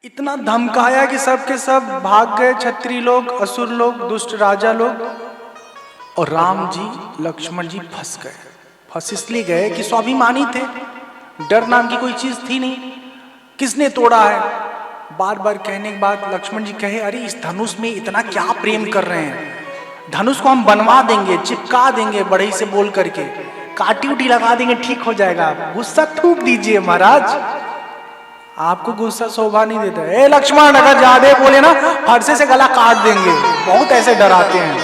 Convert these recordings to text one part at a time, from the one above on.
इतना धमकाया कि सब के सब भाग गए, क्षत्रिय लोग, असुर लोग, दुष्ट राजा लोग, और राम जी लक्ष्मण जी फंस गए। फंस इसलिए गए कि स्वाभिमानी थे, डर नाम की कोई चीज थी नहीं। किसने तोड़ा है? बार बार कहने के बाद लक्ष्मण जी कहे, अरे इस धनुष में इतना क्या प्रेम कर रहे हैं, धनुष को हम बनवा देंगे, चिपका देंगे बढ़ई से बोल करके, काटी उटी लगा देंगे, ठीक हो जाएगा। गुस्सा थूक दीजिए महाराज, आपको गुस्सा शोभा नहीं देता। ए लक्ष्मण, अगर ज्यादा बोले ना फरसे से गला काट देंगे, बहुत ऐसे डराते हैं।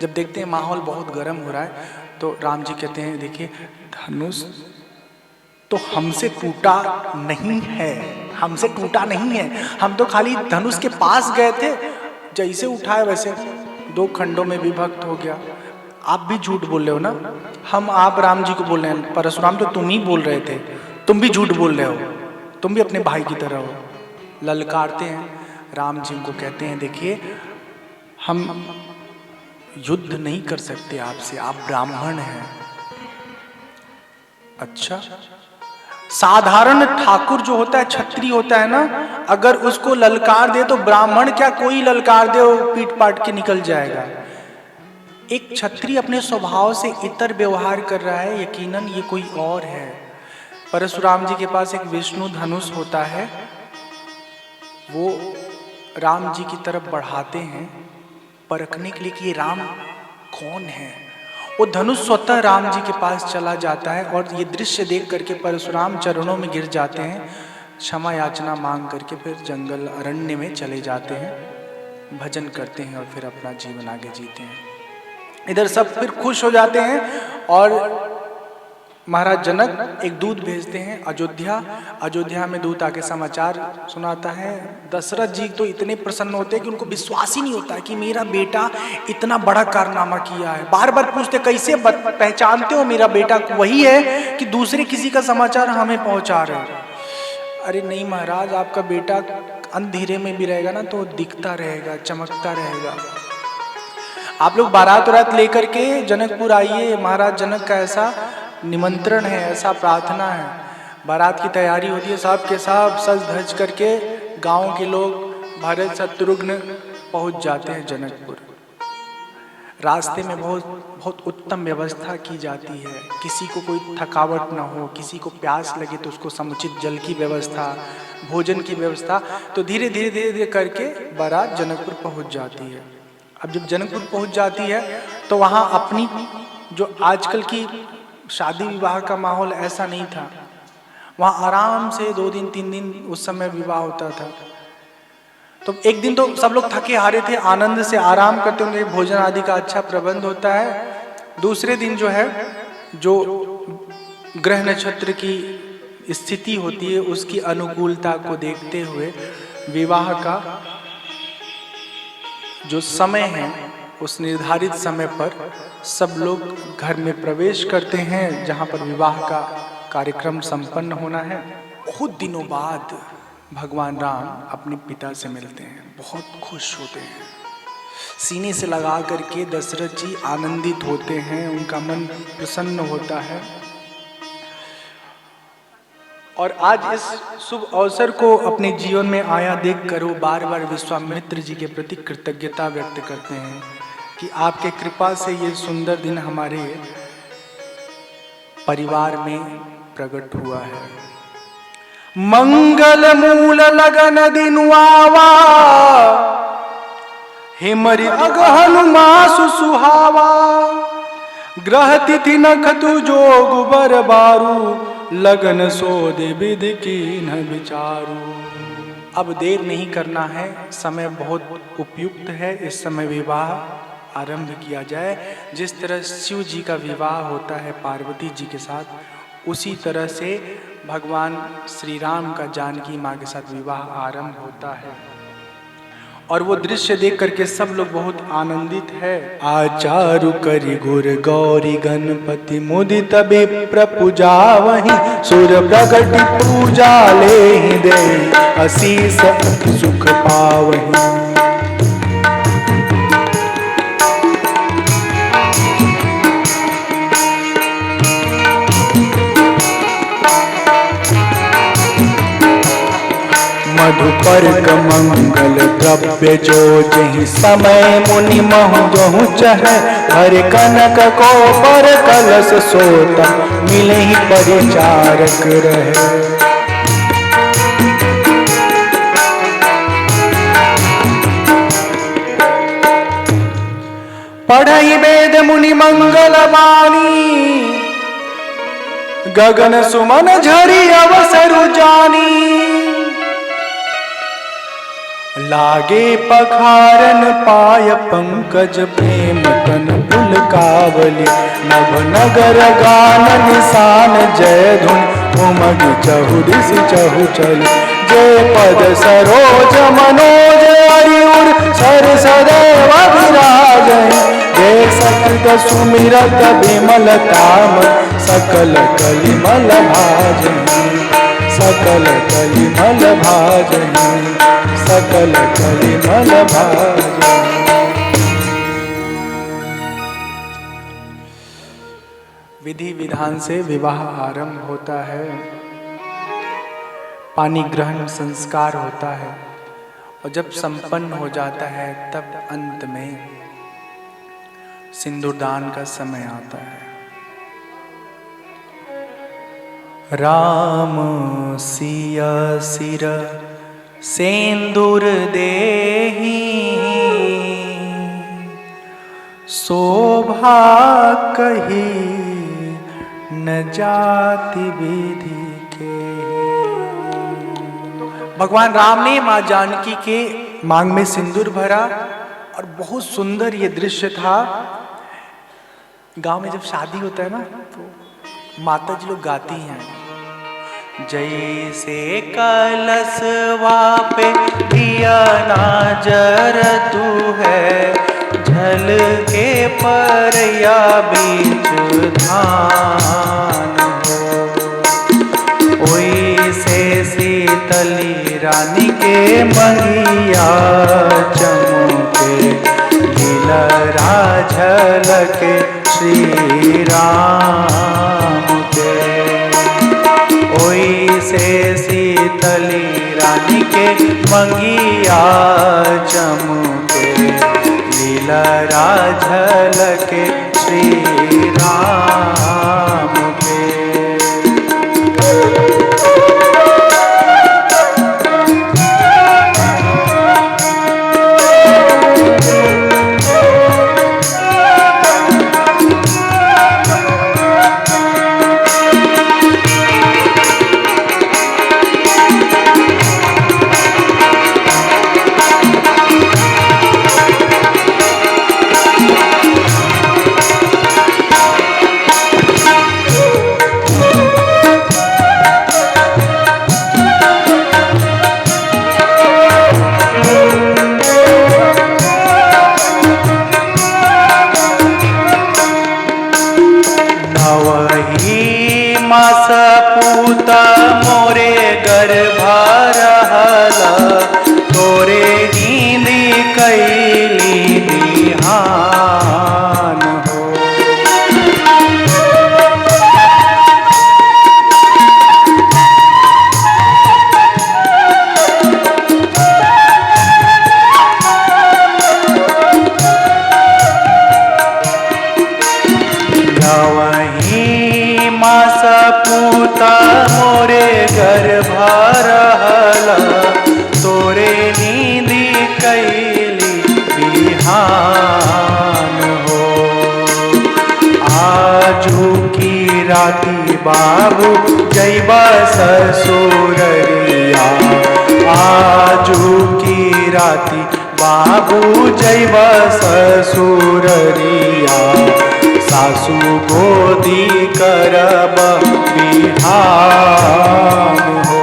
जब देखते हैं माहौल बहुत गर्म हो रहा है तो राम जी कहते हैं, देखिए धनुष तो हमसे टूटा नहीं है, हमसे टूटा नहीं है, हम तो खाली धनुष के पास गए थे, जैसे उठाए वैसे दो खंडों में विभक्त हो गया। आप भी झूठ बोल रहे हो ना, हम आप राम जी को बोल रहे हैं, परशुराम तो तुम ही बोल रहे थे, तुम भी झूठ बोल रहे हो, तुम भी अपने भाई की तरह हो। ललकारते हैं राम जी को, कहते हैं देखिए हम युद्ध नहीं कर सकते आपसे, आप ब्राह्मण हैं। अच्छा, साधारण ठाकुर जो होता है, क्षत्रिय होता है ना, अगर उसको ललकार दे तो ब्राह्मण क्या कोई ललकार दे वो पीट पाट के निकल जाएगा। एक क्षत्रिय अपने स्वभाव से इतर व्यवहार कर रहा है, यकीनन ये कोई और है। परशुराम जी के पास एक विष्णु धनुष होता है, वो राम जी की तरफ बढ़ाते हैं परखने के लिए कि ये राम कौन है। वो धनुष स्वतः राम जी के पास चला जाता है और ये दृश्य देख करके परशुराम चरणों में गिर जाते हैं, क्षमा याचना मांग करके फिर जंगल अरण्य में चले जाते हैं, भजन करते हैं और फिर अपना जीवन आगे जीते हैं। इधर सब फिर खुश हो जाते हैं और महाराज जनक एक दूत भेजते हैं अयोध्या। अयोध्या में दूत आके समाचार सुनाता है। दशरथ जी तो इतने प्रसन्न होते हैं कि उनको विश्वास ही नहीं होता है कि मेरा बेटा इतना बड़ा कारनामा किया है। बार बार पूछते, कैसे पहचानते हो मेरा बेटा वही है कि दूसरे किसी का समाचार हमें पहुंचा रहे हैं? अरे नहीं महाराज, आपका बेटा अंधेरे में भी रहेगा ना तो दिखता रहेगा, चमकता रहेगा। आप लोग बारात वारात लेकर के जनकपुर आइए, महाराज जनक का ऐसा निमंत्रण है, ऐसा प्रार्थना है। बारात की तैयारी होती है, सब के सब सज धज करके गांव के लोग भरत शत्रुघ्न पहुंच जाते हैं जनकपुर। रास्ते में बहुत उत्तम व्यवस्था की जाती है, किसी को कोई थकावट ना हो, किसी को प्यास लगे तो उसको समुचित जल की व्यवस्था, भोजन की व्यवस्था। तो धीरे धीरे धीरे धीरे करके बारात जनकपुर पहुंच जाती है। अब जब जनकपुर पहुंच जाती है तो वहाँ अपनी जो आजकल की शादी विवाह का माहौल ऐसा नहीं था, वहाँ आराम से 2 दिन 3 दिन उस समय विवाह होता था। तो एक दिन तो सब लोग थके हारे थे, आनंद से आराम करते होंगे, भोजन आदि का अच्छा प्रबंध होता है। दूसरे दिन जो है, जो ग्रह नक्षत्र की स्थिति होती है उसकी अनुकूलता को देखते हुए विवाह का जो समय है उस निर्धारित समय पर सब लोग घर में प्रवेश करते हैं जहाँ पर विवाह का कार्यक्रम संपन्न होना है। बहुत दिनों बाद भगवान राम अपने पिता से मिलते हैं, बहुत खुश होते हैं, सीने से लगा करके दशरथ जी आनंदित होते हैं, उनका मन प्रसन्न होता है। और आज इस शुभ अवसर को अपने जीवन में आया देखकर वो बार बार विश्वामित्र जी के प्रति कृतज्ञता व्यक्त करते हैं कि आपके कृपा से ये सुंदर दिन हमारे परिवार में प्रकट हुआ है। मंगल मूल लगन दिनुआवा, हिमरि अगहन मासु सुहावा, ग्रह तिथि नखतु जोग बर बारू, लगन सोदे विधि की न विचारू। अब देर नहीं करना है, समय बहुत उपयुक्त है, इस समय विवाह आरंभ किया जाए। जिस तरह शिव जी का विवाह होता है पार्वती जी के साथ, उसी तरह से भगवान श्री राम का जानकी माँ के साथ विवाह आरंभ होता है। और वो दृश्य देख करके सब लोग बहुत आनंदित है। आचारु करि गुर गौरी गणपति मुदित विप्र पूजा वहीं, सुर प्रगट पूजा ले दे असीस सुख पावहीं। मधुपर्क मंगल द्रव्य जो जहि समय मुनि महु जहु चहै हर कनक को पर कलश सोता मिले ही परिचारक रहे। पढ़ई वेद मुनि मंगल वाणी गगन सुमन झरी अवसर जानी लागे पखारन पाय पंकज प्रेम तन पुलकावली नभ नगर गान निशान जय धुन उमग चहु दिस चहु चल जय पद सरोज मनोज हरिउर सर सदैव विराज जय सकृत सुमिरत विमल काम सकल कलिमल भाजहि सकल कलिमल भाजहि सकल कलिमल भाजहि। विधि विधान से विवाह आरंभ होता है, पानी ग्रहण संस्कार होता है और जब संपन्न हो जाता है तब अंत में सिंदूरदान का समय आता है। राम सिया सिर सेंदूर देहि शोभा कही न जाति विधि के। भगवान राम ने मां जानकी के मांग में सिंदूर भरा और बहुत सुंदर ये दृश्य था। गांव में जब शादी होता है ना तो माता जी लोग गाती हैं, जैसे कलशवा पे दिया ना जर तू है झल के पर या बीच धान हो। ओइसे शीतली रानी के मंगिया चमके लीलरा झलके श्री राम के। ओइसे शीतली रानी के मंगिया चमके लीलरा झलके श्री राम के। बाबू जैबा ससुररिया आजू की राती बाबू जैबा ससुररिया सासू गोदी करब बिहान हो।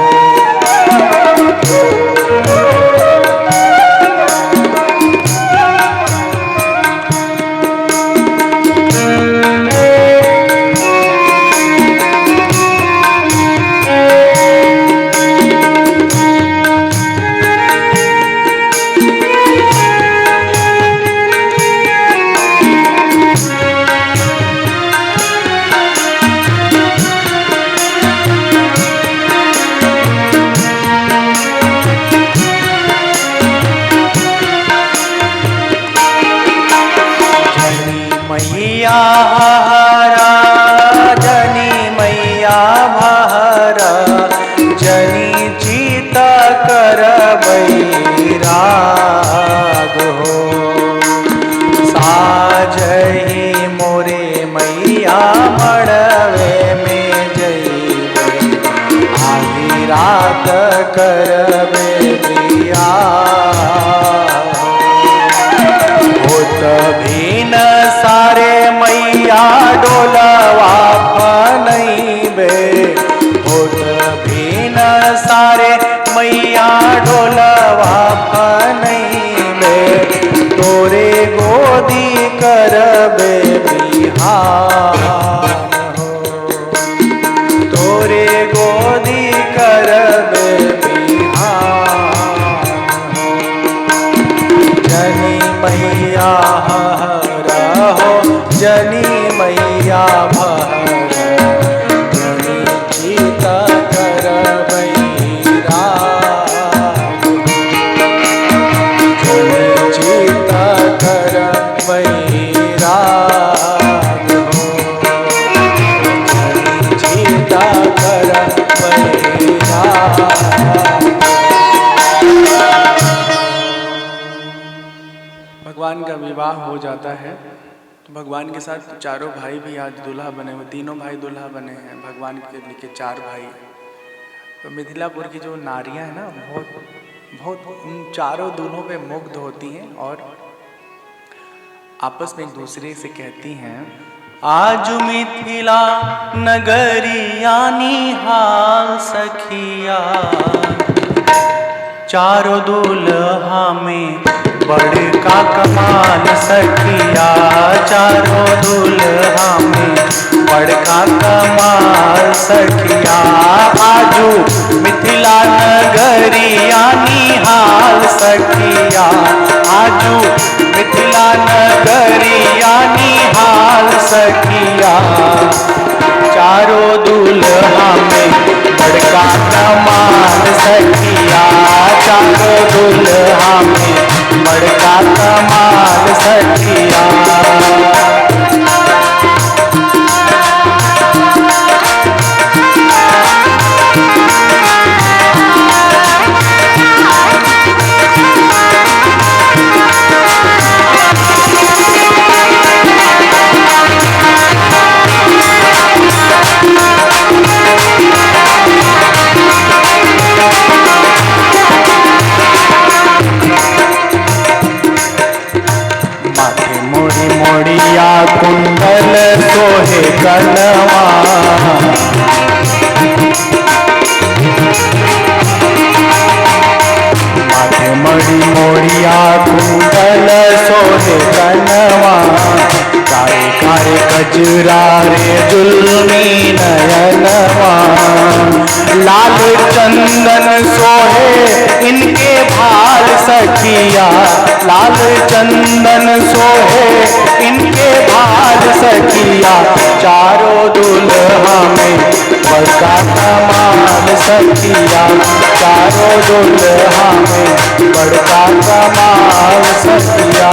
मैया हरा, जनी मैया भरा, जनी चिता कर बैराग हो। साजही मोरे मैया मड़वे में जइबे, आधी रात करबे बियाह। होत भीन सारे मैया डोलवा फनैबे, होत भीन सारे मैया डोलवा फनैबे, तोरे गोदी करबे बिहान हो, तोरे गोदी करबे बिहान हो। जनी मैया हरा हो, जनी मैया भरा, जनी चिता कर बैराग, जनी चिता कर बैराग हो, जनी चिता कर बैराग। भगवान का विवाह हो जाता है तो भगवान के साथ चारों भाई भी आज दूल्हा बने हुए, तीनों भाई दूल्हा बने हैं भगवान के लिए, चार भाई। तो मिथिलापुर की जो नारियां हैं ना, बहुत बहुत उन चारों दूल्हों पे मुग्ध होती हैं और आपस में एक दूसरे से कहती हैं, आज मिथिला नगरिया निहाल सखिया, चारों दूल्हा में बड़का कमाल सखिया, चारों दूल्हा में बड़का कमाल सखिया। आजू मिथिला नगरिया निहाल सखिया, आजू मिथिला नगरिया निहाल सखिया, चारों दूल्हा में बड़का कमाल सखिया, चारों दूल्हा में बड़का कमाल सखिया। मोड़िया कुंडल सोहे कनवा, माथे मड़ी मोड़िया कुंडल सोहे कनवा, कारे कारे कजरा रे जुल्मी नयनवा, लाल चंदन सोहे इनके भाल सखिया, लाल चंदन सोहे इनके भाल सखिया, चारों दूल्हा में बड़का कमाल सखिया, चारों दूल्हा में बड़का कमाल सखिया।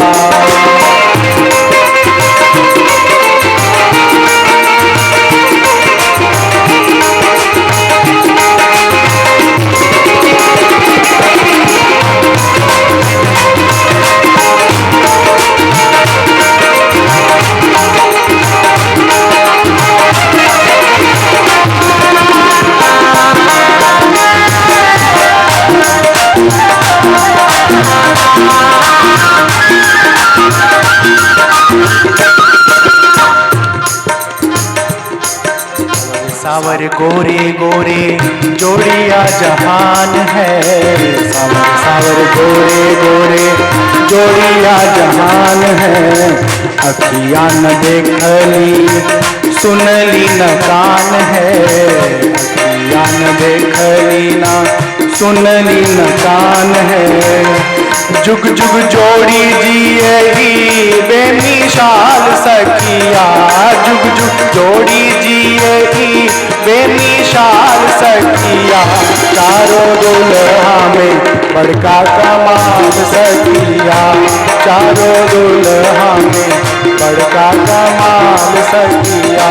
सावर गोरे गोरे जोड़िया जहान है, सावर सावर गोरे गोरे जोड़िया जहान है, अखियाँ न देखली सुनली न कान है, अखियाँ न देखली न सुनली न कान है, जुग जुग जोड़ी जियेगी बेमिसाल सखिया, जुग जुग जोड़ी जियेगी बेमिसाल सखिया, चारों दूल्हा में बड़का कमाल सखिया, सखिया, चारों दुल्हा में बड़का कमाल सखिया।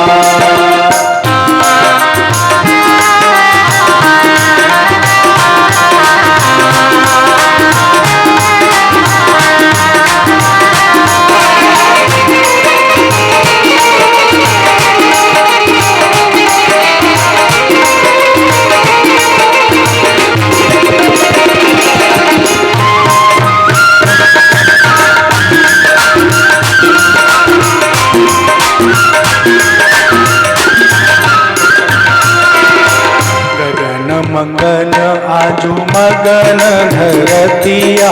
मगन आजू मगन धरतिया,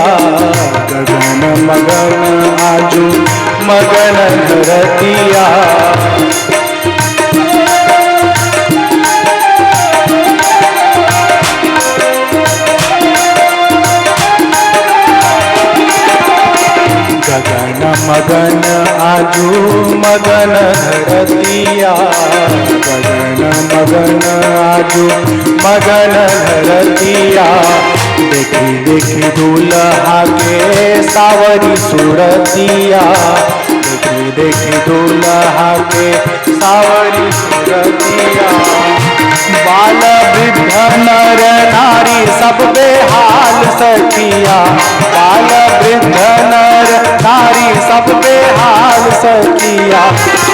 गगन मगन आजू मगन धरतिया। गगन मगन आजू मगन धरतिया, गगन मगन आजू मगन धरतिया। देखी देखी दूल्हा के सावरी सूरतिया, देखी देखी दूल्हा के सावरी सूरतिया। बाल वृद्ध नर नारी सब बेहाल सखिया, बाल वृद्ध नर नारी सब बेहाल सखिया।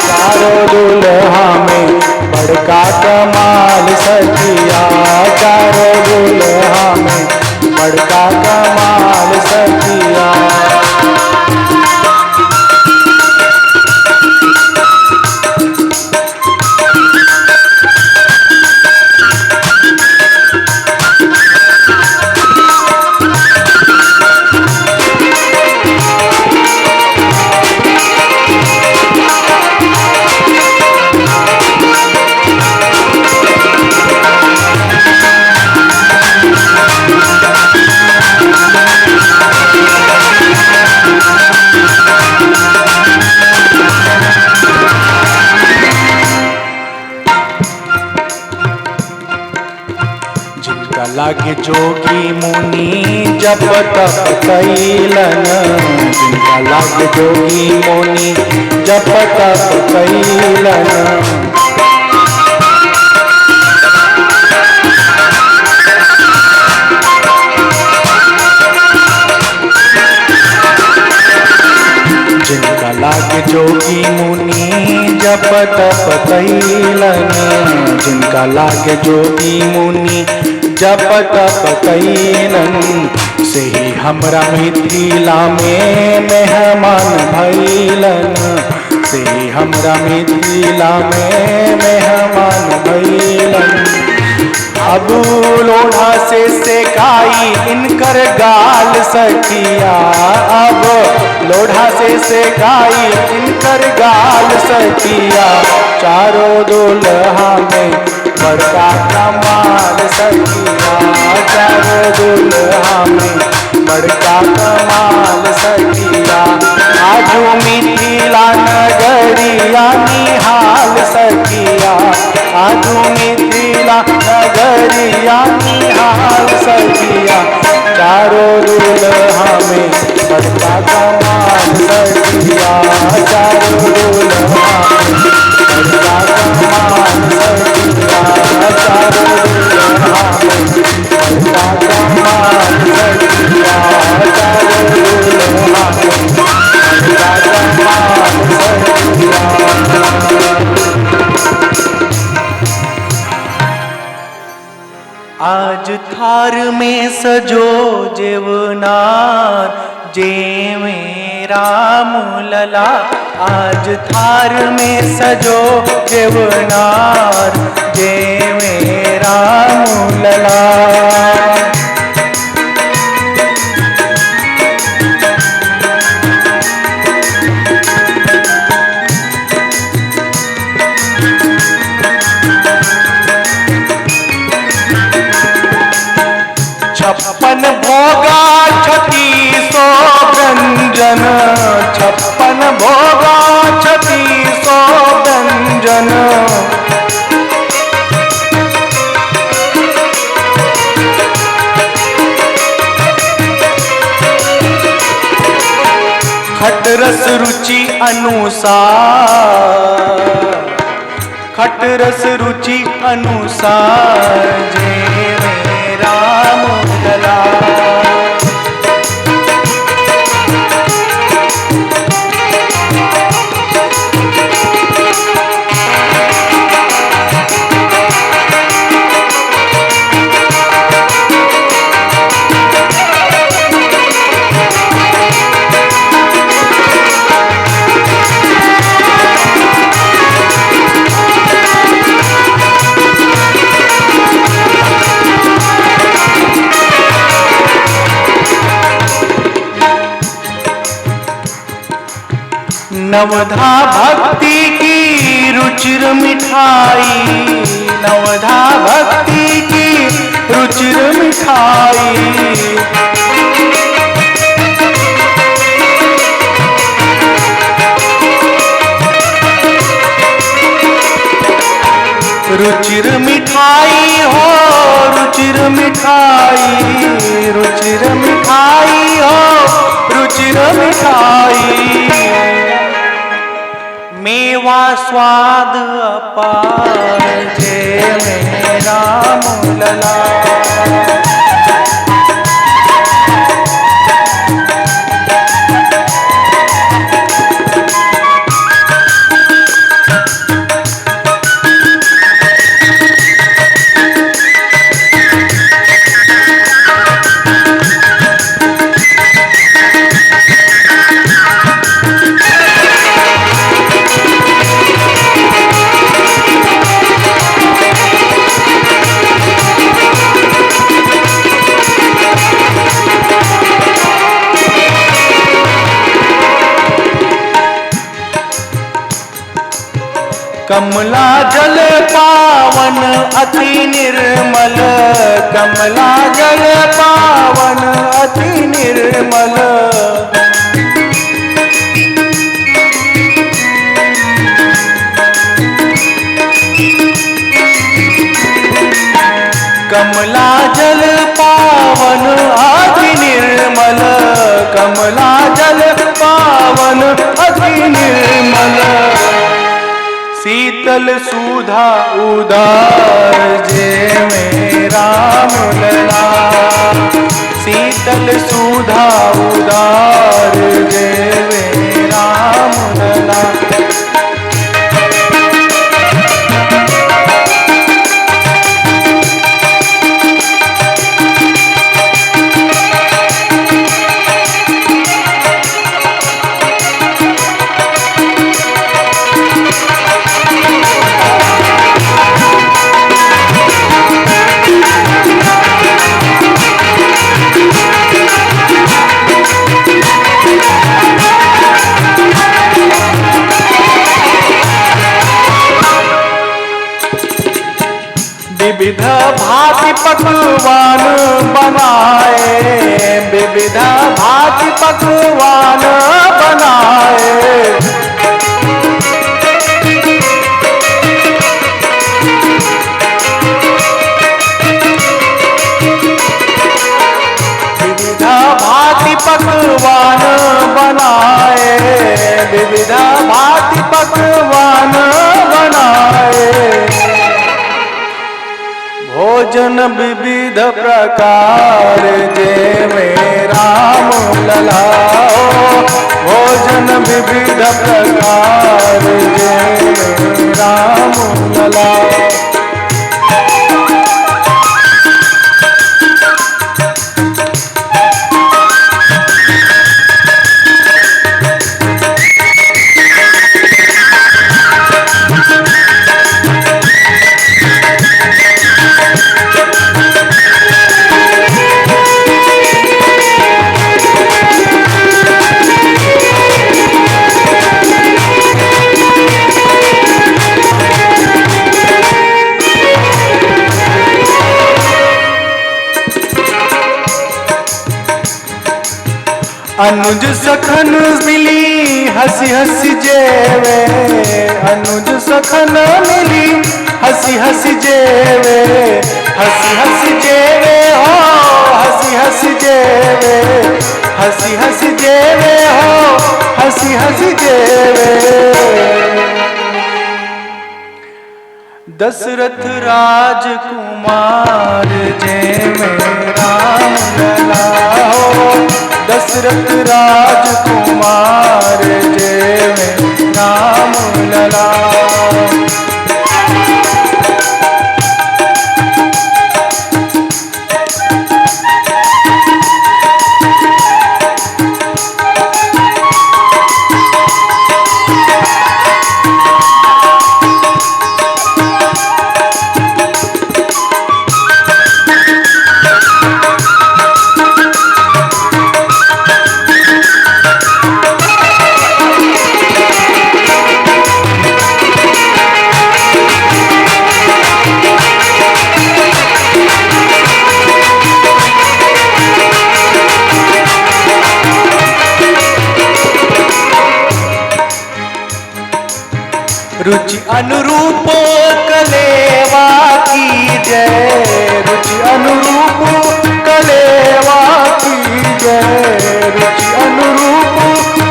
चारों दुल्हा में बड़का कमाल सखिया, चारों दुल्हा में बड़का कमाल सखिया। लागे जोगी मुनि जप तप कैलन, जिनका लागे जोगी मुनि जप तप कैलन। जिनका लागे जोगी मुनि जप तप कैलन, जिनका लागे जोगी मुनि जप तप कैलन। से ही हमरा मिथिला में मेहमान भैलन, से ही हमरा मिथिला में मेहमान भैलन। अब लोढ़ा से सेकाई इनकर गाल सखिया, अब लोढ़ा से सेकाई इनकर गाल सखिया। चारों दुल्हा में बड़का कमाल सखिया, चारों दुल्हा में बड़का कमाल सखिया। आजू मिथिला नगरिया निहाल सखिया, आजू मिथिला नगरिया निहाल सखिया। चारों दुल्हा में बड़का कमाल सखिया, चारों दुल्हा में बड़का कमाल सखिया, चारों दुल्हा में बड़का कमाल सखिया, चारों दुल्हा में बड़का कमाल सखिया। आज थार में सजो जेवनार जे मेरा मुलला, आज थार में सजो जेवनार जे मेरा मुलला। छप्पन भोगा 3600 व्यंजन, छप्पन भोगा 3600 व्यंजन। रस रुचि अनुसार, खट रस रुचि अनुसार जेवे राम लला। नवधा भक्ति की रुचिर मिठाई, नवधा भक्ति की रुचिर मिठाई। रुचिर मिठाई हो रुचिर मिठाई, रुचिर मिठाई हो रुचिर मिठाई। मेवा स्वाद अपार जेवे राम लला। कमला जल पावन अति निर्मल, कमला जल पावन अति निर्मल। कमला जल पावन अति निर्मल, कमला जल पावन अति निर्मल। शीतल सुधा उदार जेवे राम लला, शीतल सुधा उदार जेवे राम लला। विविध भांति पकवान बनाए, विविध भांति पकवान बनाए। विविध भांति पकवान बनाए, विविध भांति पकवान बनाए। भोजन विविध प्रकार जेवे राम लला, भोजन विविध प्रकार जेवे राम लला। अनुज सखन मिली हंसी हंसी जेवे, अनुज सखन मिली हंसी हंसी जेवे, हंसी हंसी जेवे हो हंसी हंसी जेवे, हंसी हंसी जेवे हो हंसी हंसी जेवे। दशरथ राजकुमार जय में राम लला हो, दशरथ राजकुमार जय में राम लला। रुचि अनुरूप कलेवा की जय, रुचि अनुरूप कलेवा की जय, रुचि अनुरूप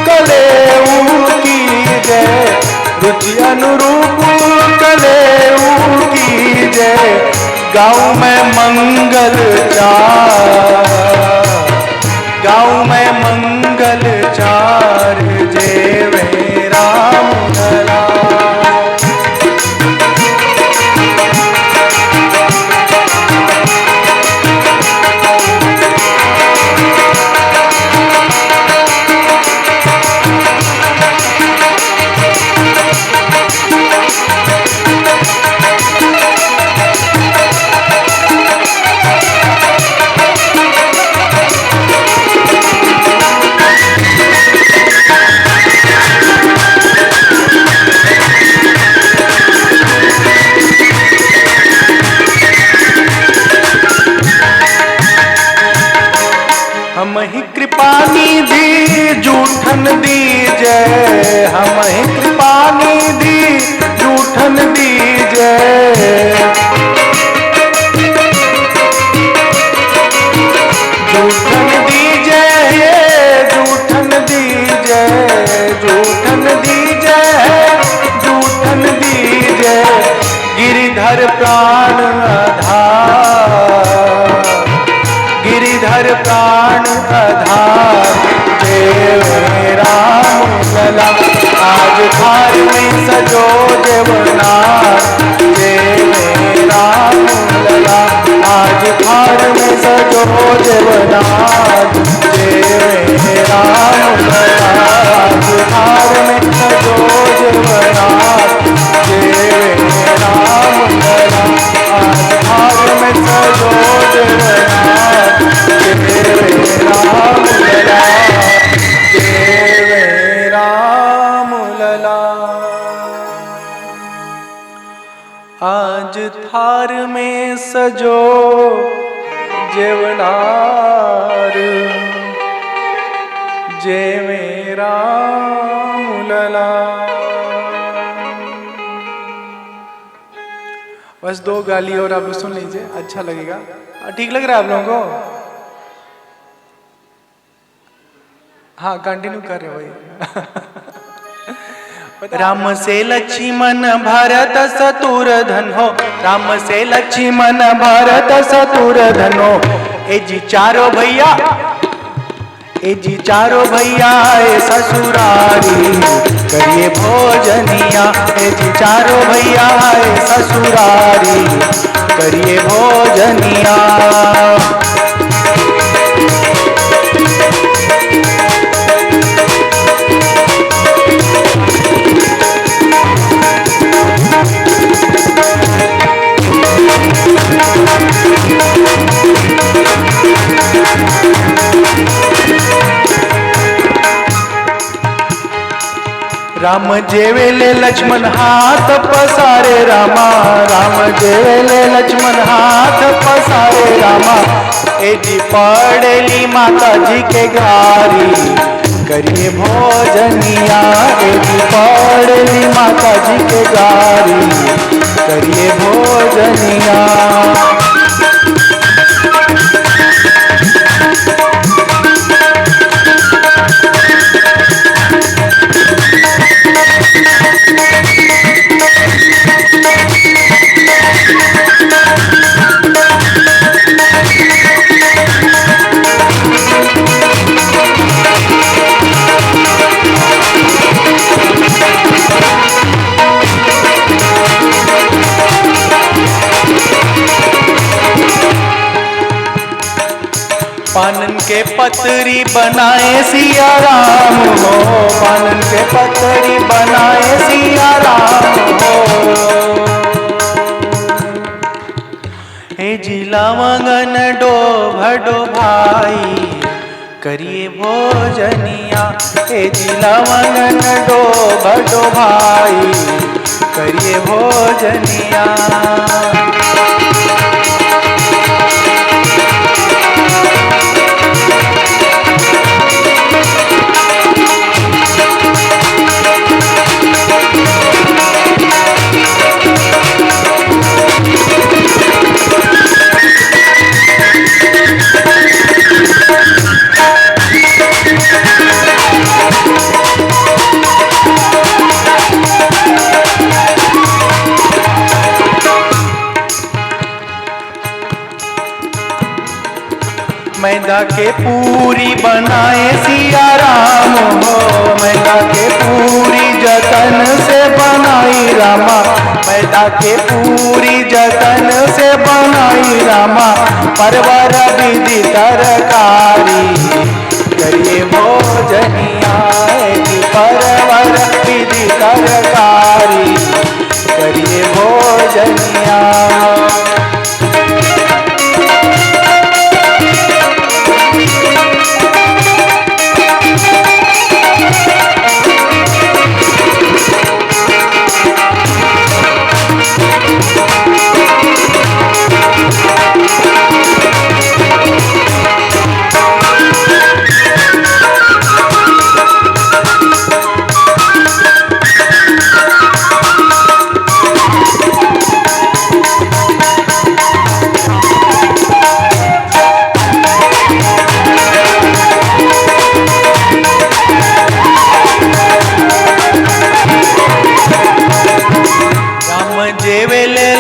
कलेऊ की जय, रुचि अनुरूप कलेऊ की जय। गाँव में मंगल चार, गाँव में मंगल चार जय वे राम लला। हम ही कृपा निधि जूठन दीजय, हम ही कृपा निधि जूठन दीजय, जूठन दीजय, जूठन दीजय, जूठन दीजय, जूठन दीजय। गिरिधर प्राण आधार, गिरिधर प्राण आधार जय राम लला। आज थार में सजो देवनार जय राम लला, आज थार में सजो देवनार जय राम लला, आज थार में सजो देवनार जय राम लला, आज थार में सजो देवनार जय राम लला, जय राम लला। आज थार में सजो जेवनार जय राम लला। बस दो गाली और आप सुन लीजिए, अच्छा लगेगा। ठीक लग रहा है आप लोगों को? हाँ कंटिन्यू कर रहे भाई। राम से लक्ष्मण भरत शत्रुघ्न हो, राम से लक्ष्मण भरत शत्रुघ्न हो। ए जी चारों भैया, ए जी चारों भैया ए ससुरारी करिए भोजनिया, ए जी चारों भैया ए ससुरारी करिए भोजनिया। राम जेवेले लक्ष्मण हाथ पसारे रामा, राम जेवेले लक्ष्मण हाथ पसारे रामा। ए जी पड़ेली माता जी के गारी करिए भोजनिया, ए जी पड़ेली माता जी के गारी करिए भोजनिया। पानन के पतरी बनाए सिया राम हो, पानन के पतरी बनाए सिया राम हो। हे जी लवंगन डोभ भाई करिए भोजनिया, हे जी लवंगन डोभ भाई करिए भोजनिया। मैदा के पूरी बनाए सिया राम हो, मैदा के पूरी जतन से बनाई रामा, मैदा के पूरी जतन से बनाई रामा। परवर विधि तरकारी करिए भोजनिया, परवर विधि तरकारी करिए भोजनिया।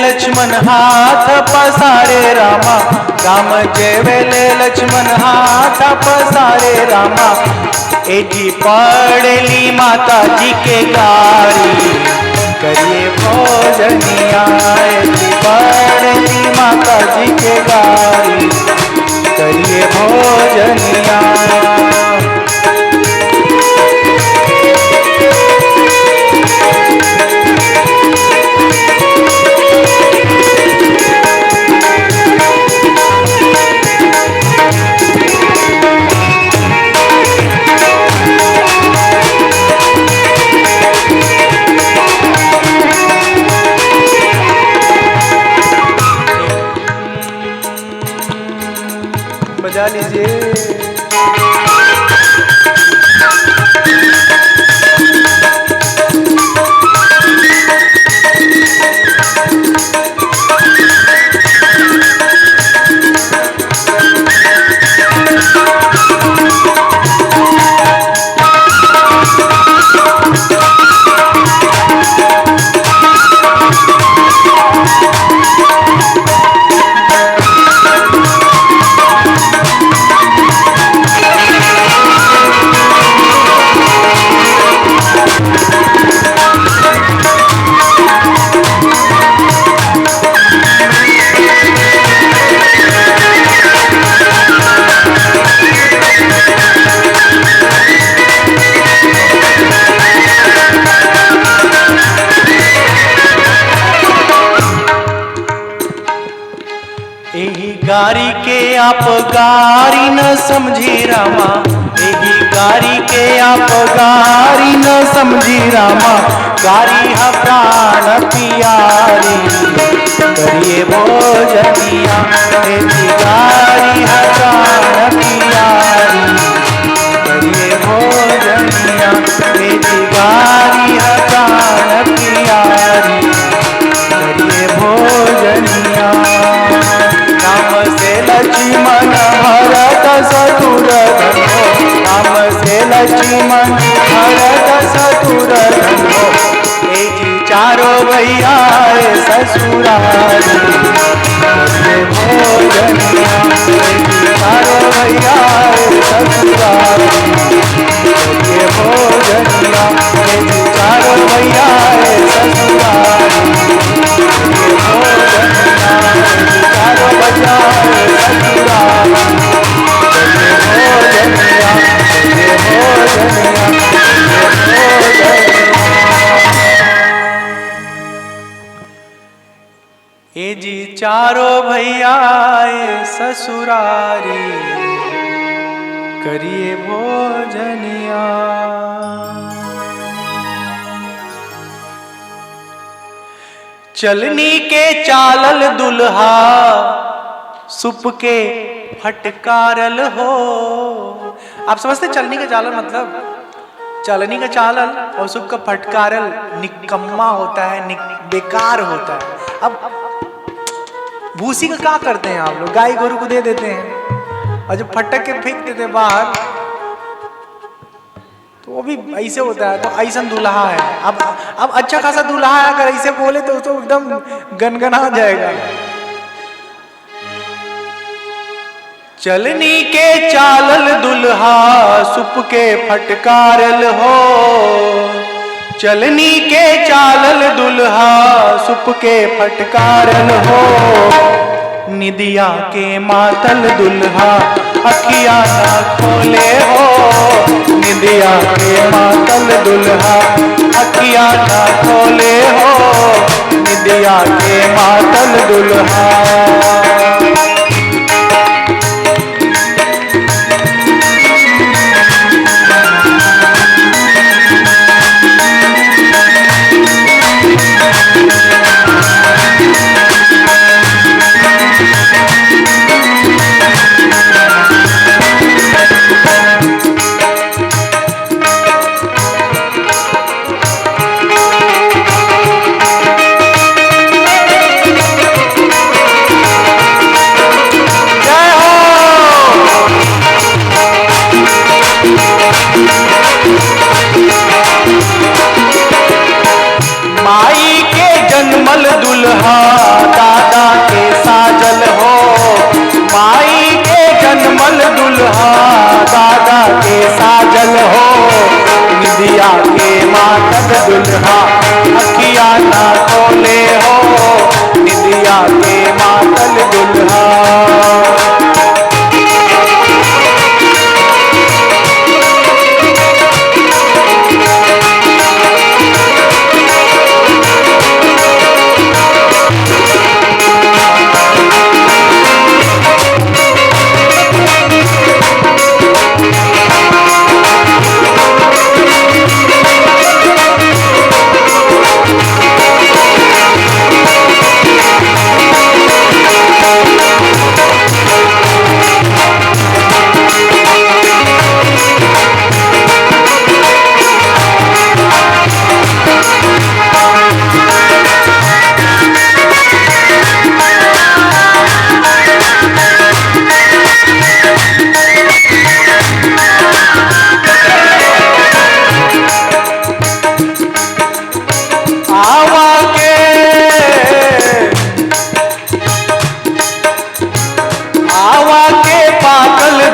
लक्ष्मण हाथ पसारे रामा, राम जेवेले लक्ष्मण हाथ पसारे रामा। ए जी पड़ली माता जी के गारी करिए भोजनिया, ए जी पड़ली माता जी के गारी करिए भोजनिया। बजा लीजिए। गारी के आप गारी न समझी रामा, यही गारी के आप गारी न समझी रामा। गारी है प्राण पियारी करिए भोजनिया, यही गारी है प्राण पियारी करिए भोजनिया, यही गारी है प्राण पियारी करिए भोजनिया। राम से लक्ष्मण भरत शत्रुघ्न हो, राम से लक्ष्मण भरत शत्रुघ्न हो। ए जी चारों भैया ससुरारी करिए भोजनिया, ए जी चारों भैया ससुरारी करिए भोजनिया, ए जी चारों भैया ससुरारी करिए भोजनिया, ए जी चारों भैया ससुरारी। चारों भैया आए ससुरारी, करिए भोजनिया। चलनी के चालल दुल्हा, सुप के फटकारल हो। आप समझते चलनी का चालल मतलब? चलनी का चालल और सुप का फटकारल निकम्मा होता है, बेकार होता है। अब भूसी का क्या करते हैं आप लोग? गाय गोरू को दे देते हैं और जब फटक के फेंक देते हैं बाहर, तो वो भी ऐसे होता है। तो ऐसा दूल्हा है। अब अच्छा खासा दूल्हा है, अगर ऐसे बोले तो एकदम गनगना जाएगा। चलनी के चालल दुल्हा, सुप के फटकारल हो। चलनी के चालल दुल्हा, सुप के फटकारल हो। निदिया के मातल दुल्हा, अखिया ना खोले हो। निदिया के मातल दुल्हा, अखिया ना खोले हो। निदिया के मातल दुल्हा। माई के जन्मल दुल्हा, दादा के साजल हो। माई के जन्मल दुल्हा, दादा के साजल हो। निदिया के मातल दुल्हा, अखिया ना खोले हो। निदिया के मातल दुल्हा।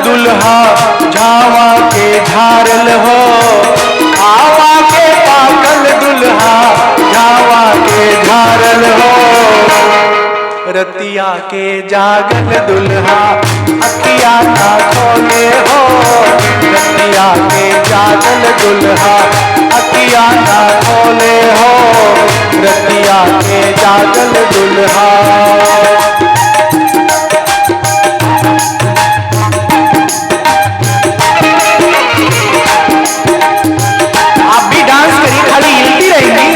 दुल्हा झावा के झारल हो। आवा के पागल दुल्हा, झावा के झारल हो। रतिया के जागल दुल्हा, अखिया ना खोले हो। रतिया के जागल दुल्हा, अखिया ना खोले हो। रतिया के जागल दुल्हा। खाली हिलती रहेंगी।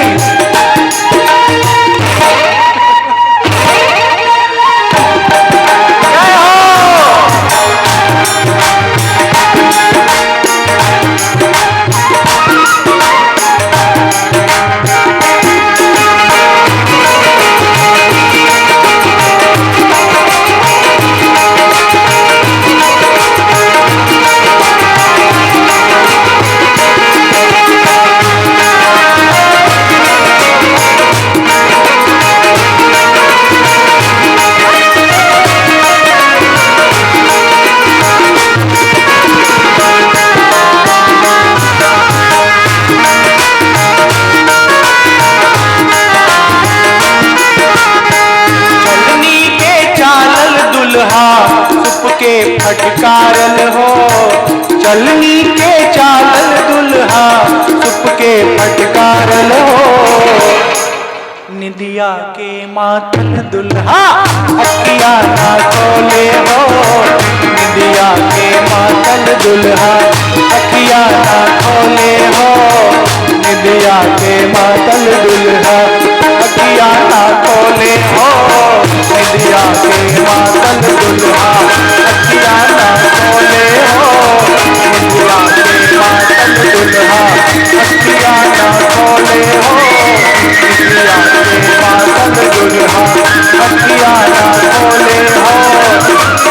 फटकारल हो। चलनी के चालल दुल्हा, सुप के फटकारल हो। निदिया के मातल दुल्हा अखियां ना खोले हो, निदिया के मातल दुल्हा अखियां ना खोले हो, निदिया के मातल दुल्हा अखियां ना खोले हो, निदिया के मातल दुल्हा अखियां ना खोले हो, निदिया के मातल दुल्हा अखियां ना खोले हो, निदिया के मातल दुल्हा अखियां ना खोले हो,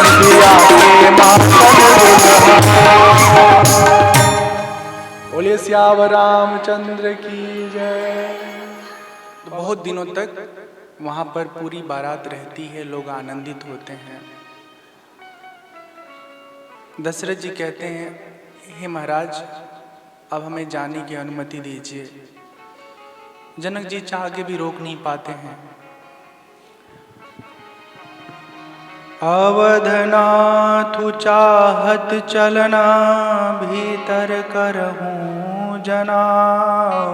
निदिया के मातल दुल्हा। बोलिए सियावर रामचंद्र की जय। तो बहुत दिनों तक वहां पर पूरी बारात रहती है, लोग आनंदित होते हैं। दशरथ जी कहते हैं, हे महाराज अब हमें जाने की अनुमति दीजिए। जनक जी चाह के भी रोक नहीं पाते हैं। अवधनाथु चाहत चलना, भीतर करहूं जनाओ,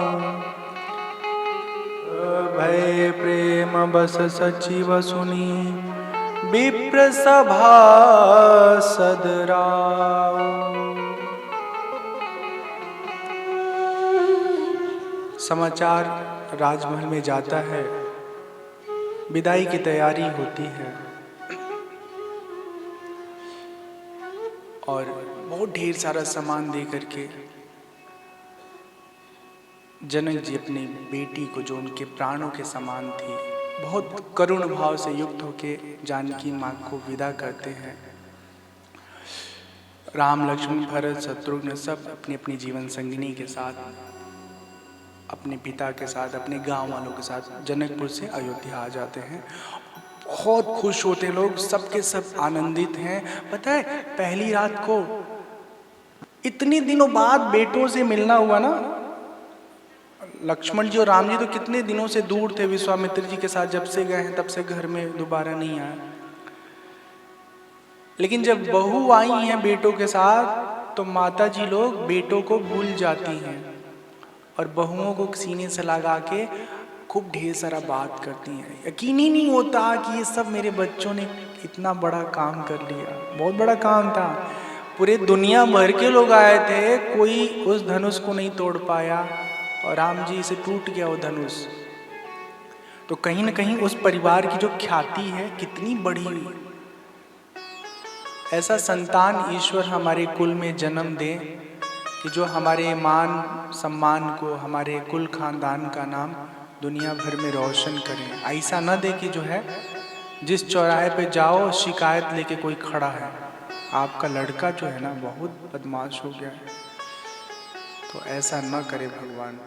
भय प्रेम बस सचिव सुनी, विप्र सभा सदराओ। समाचार राजमहल में जाता है, विदाई की तैयारी होती है और बहुत ढेर सारा सामान दे करके जनक जी अपनी बेटी को, जो उनके प्राणों के समान थी, बहुत करुण भाव से युक्त होके जानकी माँ को विदा करते हैं। राम लक्ष्मण भरत शत्रुघ्न सब अपनी अपनी जीवन संगिनी के साथ, अपने पिता के साथ, अपने गांव वालों के साथ जनकपुर से अयोध्या आ जाते हैं। बहुत खुश होते लोग, सबके सब आनंदित हैं। पता है पहली रात को इतने दिनों बाद बेटों से मिलना हुआ ना। लक्ष्मण जी और राम जी तो कितने दिनों से दूर थे, विश्वामित्र जी के साथ जब से गए हैं तब से घर में दोबारा नहीं आए। लेकिन जब बहू आई हैं बेटों के साथ तो माता जी लोग बेटों को भूल जाती हैं और बहुओं को सीने से लगा के खूब ढेर सारा बात करती हैं। यकीन ही नहीं होता कि ये सब मेरे बच्चों ने इतना बड़ा काम कर लिया। बहुत बड़ा काम था, पूरे दुनिया भर के लोग आए थे, कोई उस धनुष को नहीं तोड़ पाया और राम जी से टूट गया वो धनुष। तो कहीं ना कहीं उस परिवार की जो ख्याति है कितनी बढ़ी हुई। ऐसा संतान ईश्वर हमारे कुल में जन्म दे कि जो हमारे मान सम्मान को, हमारे कुल खानदान का नाम दुनिया भर में रोशन करें। ऐसा न दे कि जो है जिस चौराहे पे जाओ शिकायत लेके कोई खड़ा है, आपका लड़का जो है ना बहुत बदमाश हो गया है। तो ऐसा न करे भगवान।